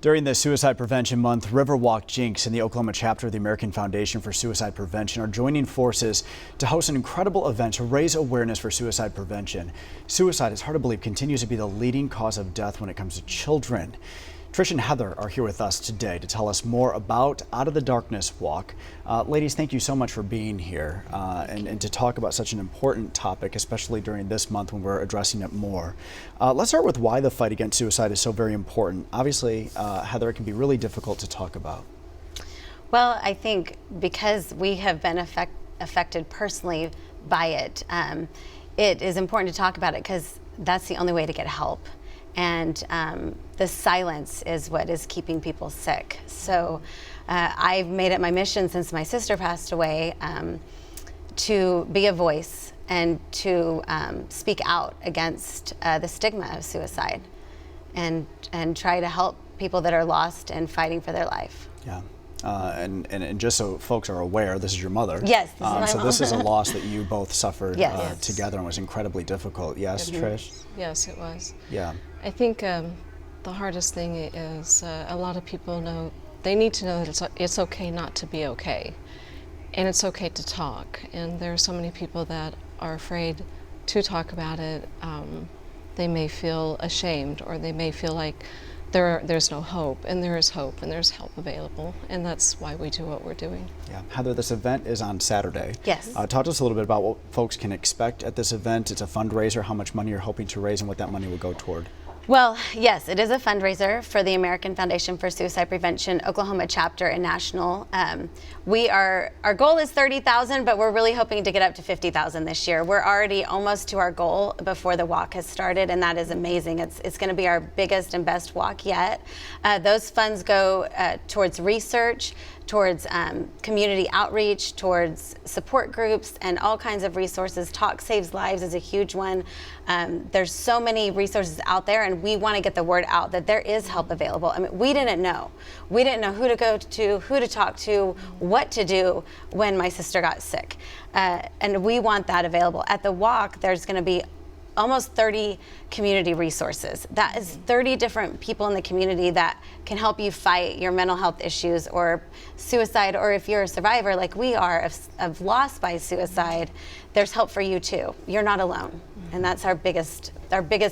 During the Suicide Prevention Month, Riverwalk Jenks and the Oklahoma chapter of the American Foundation for Suicide Prevention are joining forces to host an incredible event to raise awareness for suicide prevention. Suicide, it's hard to believe, continues to be the leading cause of death when it comes to children. Trish and Heather are here with us today to tell us more about Out of the Darkness Walk. Ladies, thank you so much for being here and to talk about such an important topic, especially during this month when we're addressing it more. Let's start with why the fight against suicide is so very important. Obviously, Heather, it can be really difficult to talk about. Well, I think because we have been affected personally by it, it is important to talk about it because that's the only way to get help. And the silence is what is keeping people sick. So I've made it my mission since my sister passed away to be a voice and to speak out against the stigma of suicide and try to help people that are lost and fighting for their life. Yeah. And just so folks are aware, this is your mother. Yes, this is my so mom. this is a loss that you both suffered Yes. together and was incredibly difficult. Yes, Trish? Yes, it was. Yeah. I think the hardest thing is a lot of people know, they need to know that it's okay not to be okay. And it's okay to talk. And there are so many people that are afraid to talk about it. They may feel ashamed, or they may feel like there's no hope, and there is hope, and there's help available, and that's why we do what we're doing. Yeah, Heather, this event is on Saturday. Yes. Talk to us a little bit about what folks can expect at this event. It's a fundraiser, how much money you're hoping to raise, and what that money will go toward. Well, yes, it is a fundraiser for the American Foundation for Suicide Prevention Oklahoma chapter and national. Our goal is 30,000, but we're really hoping to get up to 50,000 this year. We're already almost to our goal before the walk has started, and that is amazing. It's going to be our biggest and best walk yet. Those funds go towards research, towards community outreach, towards support groups, and all kinds of resources. Talk Saves Lives is a huge one. There's so many resources out there, and we want to get the word out that there is help available. I mean, we didn't know. We didn't know who to go to, who to talk to, what to do when my sister got sick. And we want that available. At the walk, there's going to be almost 30 community resources. That is 30 different people in the community that can help you fight your mental health issues or suicide, or if you're a survivor like we are of loss by suicide, there's help for you too. You're not alone. And that's our biggest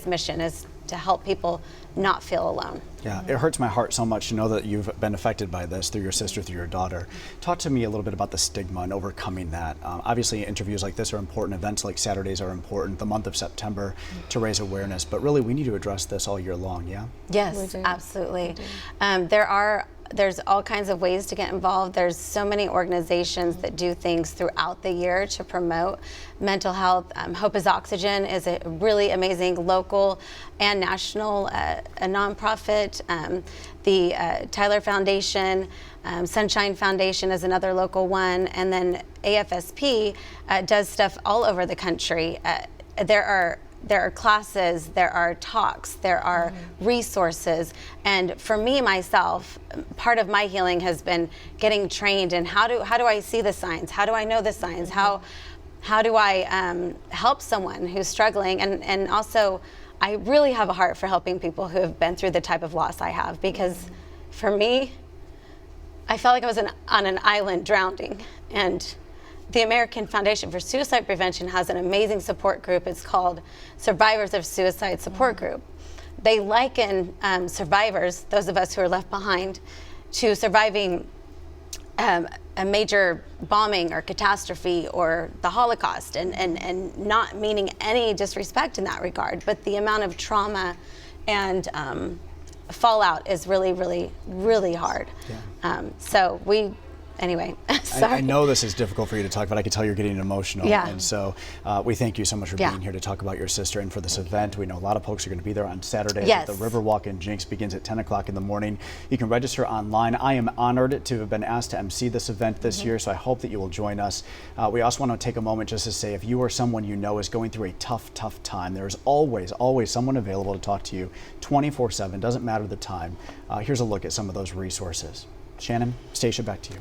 mission, is to help people not feel alone. Yeah, it hurts my heart so much to know that you've been affected by this through your sister, through your daughter. Talk to me a little bit about the stigma and overcoming that. Obviously, interviews like this are important. Events like Saturdays are important. The month of September to raise awareness. But really, we need to address this all year long, yeah? Yes, absolutely. There's all kinds of ways to get involved. There's so many organizations that do things throughout the year to promote mental health. Hope is Oxygen is a really amazing local and national a nonprofit. The Tyler Foundation, Sunshine Foundation is another local one, and then AFSP does stuff all over the country. There are classes, there are talks, there are resources. And for me, myself, part of my healing has been getting trained in how do I see the signs? How do I know the signs? How do I help someone who's struggling? And also, I really have a heart for helping people who have been through the type of loss I have, because for me, I felt like I was on an island drowning. And the American Foundation for Suicide Prevention has an amazing support group. It's called Survivors of Suicide Support Group. They liken survivors, those of us who are left behind, to surviving a major bombing or catastrophe or the Holocaust, and not meaning any disrespect in that regard, but the amount of trauma and fallout is really, really, really hard. Yeah. Anyway, sorry. I know this is difficult for you to talk about. I can tell you're getting emotional. Yeah. And so we thank you so much for being here to talk about your sister and for this event. We know a lot of folks are going to be there on Saturday. Yes. The Riverwalk in Jenks begins at 10 o'clock in the morning. You can register online. I am honored to have been asked to MC this event this year, so I hope that you will join us. We also want to take a moment just to say, if you or someone you know is going through a tough time, there is always someone available to talk to you 24/7. Doesn't matter the time. Here's a look at some of those resources. Shannon, Stacia, back to you.